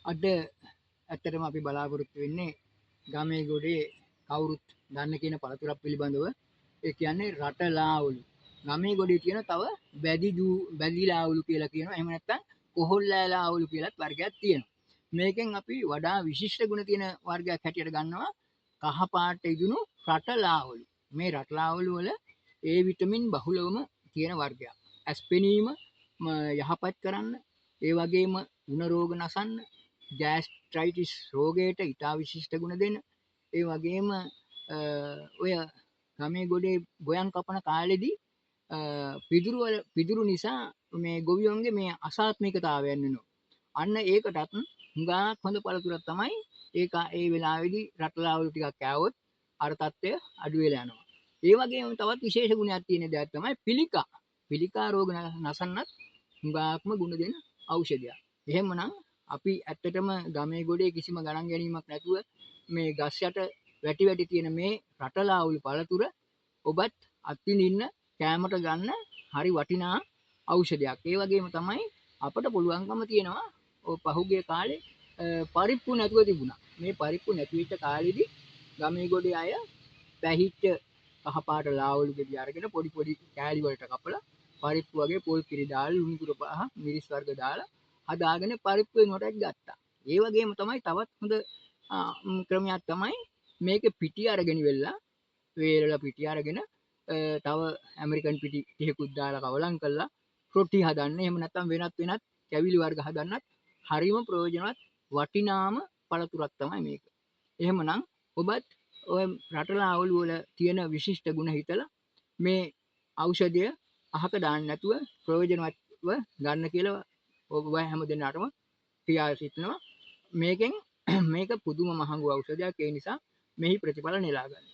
අද ඇත්තටම අපි බලාපොරොත්තු වෙන්නේ ගමේ ගොඩේ කවුරුත් දන්න කියන පළතුරක් පිළිබඳව. ඒ කියන්නේ රටලාවුලු. ගමේ ගොඩේ තියෙන තව බැදිලාවුලු කියලා කියනවා. එහෙම නැත්නම් කොහොල්ලෑලාවුලු කියලාත් වර්ගයක් තියෙනවා. මේකෙන් අපි වඩා විශිෂ්ට ගුණ තියෙන වර්ගයක් හැටියට ගන්නවා කහ පාට ඉදුණු රටලාවුලු. මේ රටලාවුලු වල ඒ විටමින් බහුලවම තියෙන වර්ගයක්. ඇස් පෙනීම යහපත් කරන්න, ඒ වගේම උණ රෝග නසන්න, ගෑස්ට්‍රයිටිස් රෝගයට ඉතා විශිෂ්ට ගුණ දෙන, ඒ වගේම ඔය ගමේ ගොඩේ ගොයන් කපන කාලෙදී පිදුරු නිසා මේ ගොවියොන්ගේ මේ අසාත්මිකතාවයන් වෙනවා. අන්න ඒකටත් හුඟක් හොඳ පළතුරක් තමයි ඒ වෙලාවේදී රටලාවලු ටිකක් කෑවොත් අර තත්ත්වය අඩු වෙලා යනවා. ඒ වගේම තවත් විශේෂ ගුණයක් තියෙන දෙයක් තමයි පිළිකා. පිළිකා රෝග නසන්නත් හුඟක්ම ගුණ දෙන ඖෂධයක්. එහෙමනම් අපි ඇත්තටම ගමේ ගොඩේ කිසිම ගණන් ගැනීමක් නැතුව මේ ගස් යට වැටි තියෙන මේ රටලාවුල් පළතුර ඔබත් අත්විඳින්න කෑමට ගන්න හරි වටිනා ඖෂධයක්. ඒ වගේම තමයි අපට පුළුවන්කම තියෙනවා ඔය පහුගිය කාලේ පරිප්පු නැතුව තිබුණා. මේ පරිප්පු නැති වෙච්ච කාලෙදී ගමේ ගොඩේ අය පැහිච්ච කහපාට ලාවුලු ගෙඩි අරගෙන පොඩි පොඩි කෑලි වලට කපලා පරිප්පු වගේ පොල් කිරි දාලා ලුණු කුර පහ මිරිස් වර්ග දාලා හදාගෙන පරිප්පු වෙනුවටත් ගත්තා. ඒ වගේම තමයි තවත් හොඳ ක්‍රමයක් තමයි මේකේ පිටි අරගෙන ඉවරලා වේලලා පිටි අරගෙන තව ඇමරිකන් පිටි ටිකකුත් දාලා කවලම් කරලා රොටි හදන්න. එහෙම නැත්නම් වෙනත් කැවිලි වර්ග හදන්නත් හරිම ප්‍රයෝජනවත් වටිනාම පළතුරක් තමයි මේක. එහෙමනම් ඔබත් ඔය රටලාවුල් වල තියෙන විශිෂ්ට ගුණ හිතලා මේ ඖෂධය අහක දාන්න නැතුව ප්‍රයෝජනවත්ව ගන්න කියලා ඔබ හැම දෙනාටම කියා සිටිනවා. මේක පුදුම මහඟු ඖෂධයක්. ඒ නිසා මෙහි ප්‍රතිඵල නෙලා ගන්න.